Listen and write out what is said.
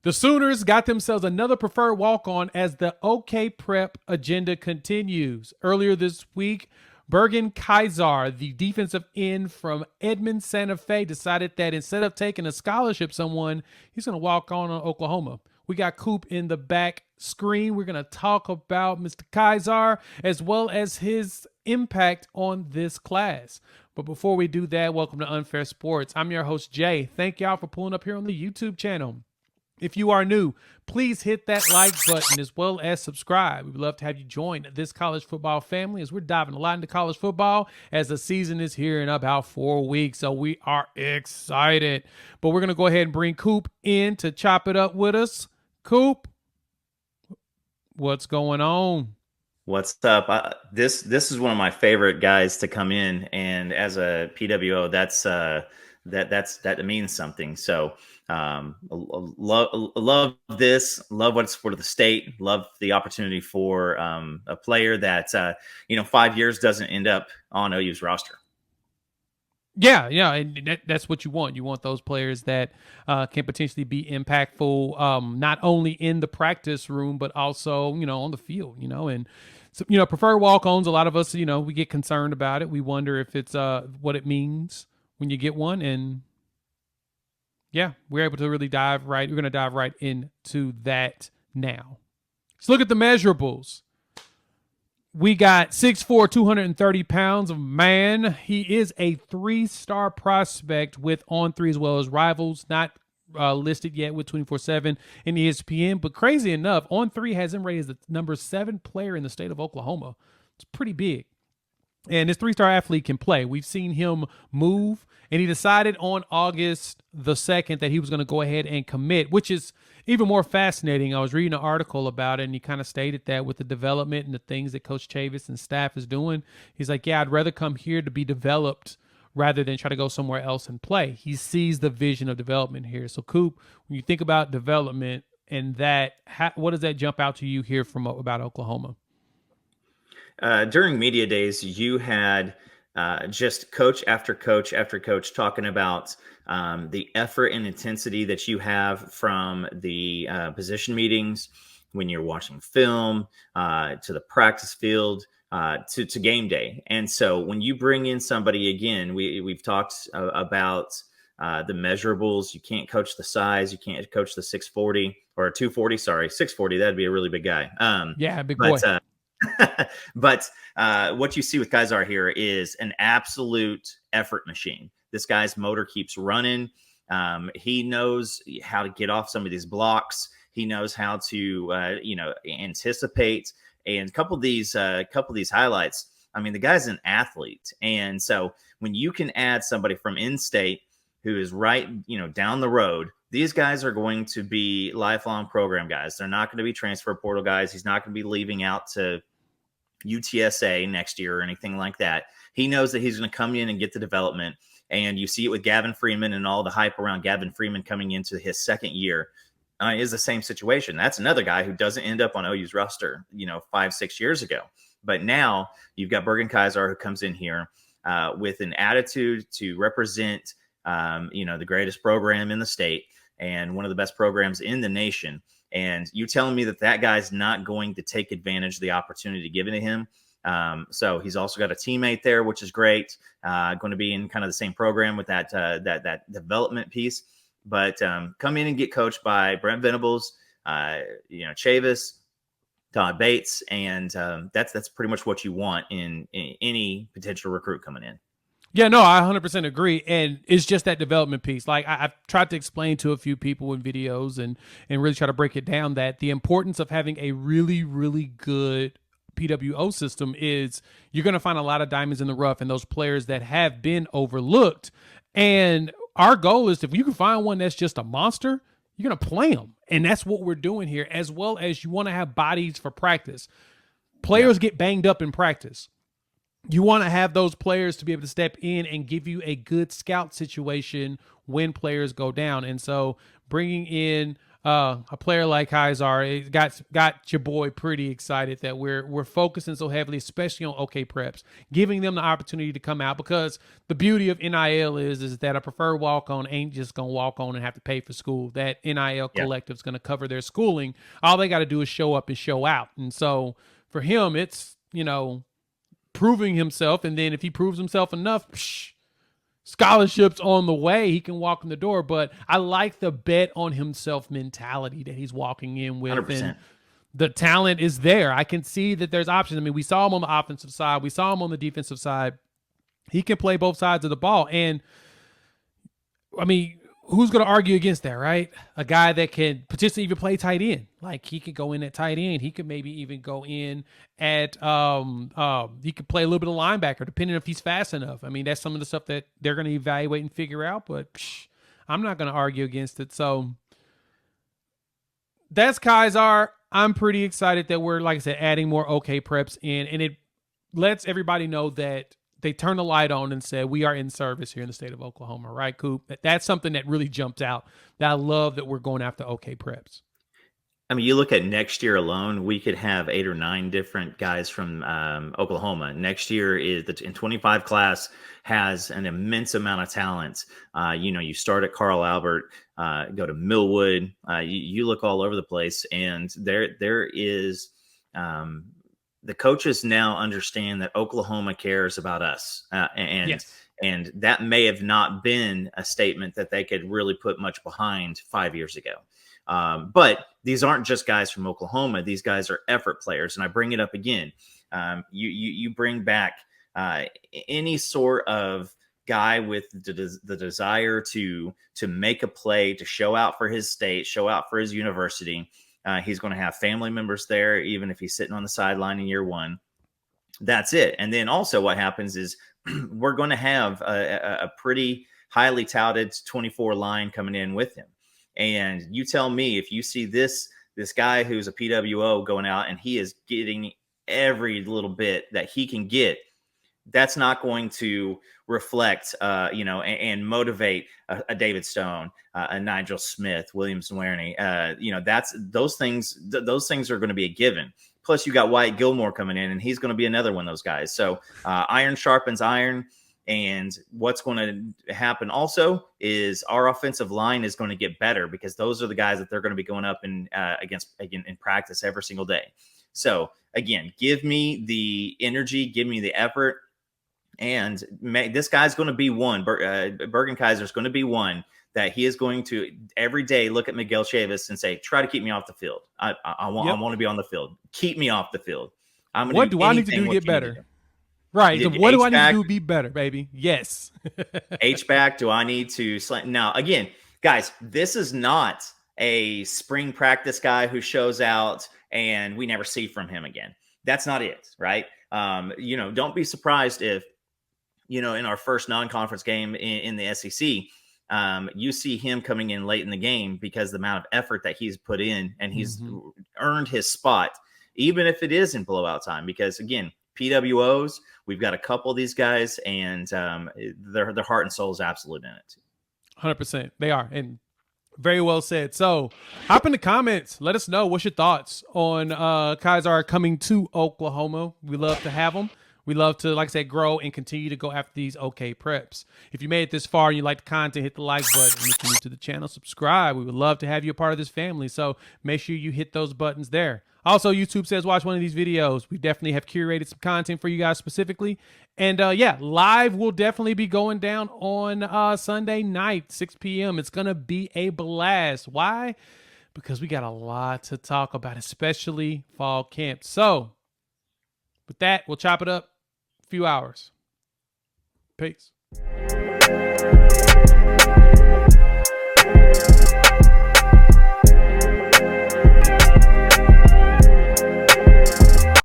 The Sooners got themselves another preferred walk-on as the OKPrep agenda continues. Earlier this week, Bergin Kysar, the defensive end from Edmond, Santa Fe, decided that instead of taking a scholarship someone, he's going to walk on Oklahoma. We got Coop in the back screen. We're going to talk about Mr. Kysar as well as his impact on this class. But before we do that, welcome to Unfair Sports. I'm your host, Jay. Thank y'all for pulling up here on the YouTube channel. If you are new, please hit that like button as well as subscribe. We'd love to have you join this college football family as we're diving a lot into college football as the season is here in about 4 weeks. So we are excited. But we're going to go ahead and bring Coop in to chop it up with us. Coop, what's going on? What's up? This is one of my favorite guys to come in, and as a PWO, that means something. So love this, love what's for the state, love the opportunity for a player that 5 years doesn't end up on OU's roster. Yeah, and that's what you want. You want those players that can potentially be impactful, not only in the practice room, but also, on the field, and so, preferred walk-ons, a lot of us, we get concerned about it. We wonder if it's what it means when you get one. And yeah, we're able to really dive right. We're going to dive right into that now. Let's look at the measurables. We got 6'4", 230 pounds of man. He is a 3-star prospect with On3 as well as Rivals, not listed yet with 24/7 and ESPN. But crazy enough, On3 has him rated as the number 7 player in the state of Oklahoma. It's pretty big. And this 3-star athlete can play. We've seen him move, and he decided on August the 2nd that he was going to go ahead and commit, which is even more fascinating. I was reading an article about it, and he kind of stated that with the development and the things that Coach Chavis and staff is doing, he's like, yeah, I'd rather come here to be developed rather than try to go somewhere else and play. He sees the vision of development here. So, Coop, when you think about development and that, what does that jump out to you here from about Oklahoma? During media days, you had just coach after coach after coach talking about the effort and intensity that you have from the position meetings, when you're watching film, to the practice field, to game day. And so when you bring in somebody, again, we've talked about the measurables. You can't coach the size. You can't coach the 640 or 240. Sorry, 640. That'd be a really big guy. Big boy. But what you see with Kysar here is an absolute effort machine. This guy's motor keeps running. He knows how to get off some of these blocks. He knows how to, anticipate. And a couple of these highlights. I mean, the guy's an athlete, and so when you can add somebody from in-state who is right, down the road, these guys are going to be lifelong program guys. They're not going to be transfer portal guys. He's not going to be leaving out to UTSA next year or anything like that. He knows that he's going to come in and get the development. And you see it with Gavin Freeman and all the hype around Gavin Freeman coming into his second year is the same situation. That's another guy who doesn't end up on OU's roster, 5-6 years ago. But now you've got Bergin Kysar who comes in here with an attitude to represent, the greatest program in the state and one of the best programs in the nation. And you telling me that guy's not going to take advantage of the opportunity given to him. So he's also got a teammate there, which is great. Going to be in kind of the same program with that development piece. But come in and get coached by Brent Venables, Chavis, Todd Bates, and that's pretty much what you want in any potential recruit coming in. Yeah, no, I 100% agree. And it's just that development piece. Like I've tried to explain to a few people in videos and really try to break it down that the importance of having a really, really good PWO system is you're going to find a lot of diamonds in the rough and those players that have been overlooked. And our goal is if you can find one that's just a monster, you're going to play them. And that's what we're doing here, as well as you want to have bodies for practice. Players get banged up in practice. You want to have those players to be able to step in and give you a good scout situation when players go down. And so bringing in a player like Kysar, it got your boy pretty excited that we're focusing so heavily, especially on OKPreps, giving them the opportunity to come out, because the beauty of NIL is that a preferred walk on ain't just gonna walk on and have to pay for school. That NIL Yeah. collective is gonna cover their schooling. All they got to do is show up and show out. And so for him, it's proving himself, and then if he proves himself enough, scholarships on the way, he can walk in the door. But I like the bet on himself mentality that he's walking in with. 100%. And the talent is there. I can see that there's options. I mean, we saw him on the offensive side, we saw him on the defensive side. He can play both sides of the ball. And I mean, who's going to argue against that, right? A guy that can potentially even play tight end. Like, he could go in at tight end. He could maybe even go in at he could play a little bit of linebacker, depending if he's fast enough. I mean, that's some of the stuff that they're going to evaluate and figure out, but I'm not going to argue against it. So that's Kysar. I'm pretty excited that we're, like I said, adding more OKPreps in, and it lets everybody know that they turn the light on and say, we are in service here in the state of Oklahoma, right, Coop? That's something that really jumps out, that I love that we're going after OKPreps. I mean, you look at next year alone, we could have 8 or 9 different guys from Oklahoma. Next year is the 25 class has an immense amount of talent. You start at Carl Albert, go to Millwood, you look all over the place, and there is the coaches now understand that Oklahoma cares about us. And that may have not been a statement that they could really put much behind 5 years ago. But these aren't just guys from Oklahoma. These guys are effort players. And I bring it up again. You bring back any sort of guy with the desire to make a play, to show out for his state, show out for his university. He's going to have family members there, even if he's sitting on the sideline in year one. That's it. And then also what happens is we're going to have a pretty highly touted 24 line coming in with him. And you tell me, if you see this guy who's a PWO going out and he is getting every little bit that he can get, that's not going to reflect, and motivate a David Stone, a Nigel Smith, Williams Nwaneri. Those things are going to be a given. Plus, you got Wyatt Gilmore coming in, and he's going to be another one of those guys. So iron sharpens iron. And what's going to happen also is our offensive line is going to get better, because those are the guys that they're going to be going up against in practice every single day. So again, give me the energy, give me the effort, and this guy's going to be one. Bergin Kysar is going to be one that he is going to every day look at Miguel Chavis and say, "Try to keep me off the field. I want to be on the field. Keep me off the field. What do I need to do to get better?" Right. So what do I need to do to be better, baby? Yes. H-back, do I need to slant? Now, again, guys, this is not a spring practice guy who shows out and we never see from him again. That's not it, right? Don't be surprised if, in our first non-conference game in the SEC, you see him coming in late in the game, because the amount of effort that he's put in, and he's earned his spot, even if it is in blowout time, because, again, PWOs, we've got a couple of these guys, and their heart and soul is absolute in it. 100%. They are. And very well said. So hop in the comments. Let us know what's your thoughts on Kysar coming to Oklahoma. We love to have him. We love to, like I said, grow and continue to go after these OKPreps. If you made it this far and you like the content, hit the like button. If you're new to the channel, subscribe. We would love to have you a part of this family. So make sure you hit those buttons there. Also, YouTube says watch one of these videos. We definitely have curated some content for you guys specifically. And live will definitely be going down on Sunday night, 6 p.m. It's going to be a blast. Why? Because we got a lot to talk about, especially fall camp. So with that, we'll chop it up. Few hours. Peace.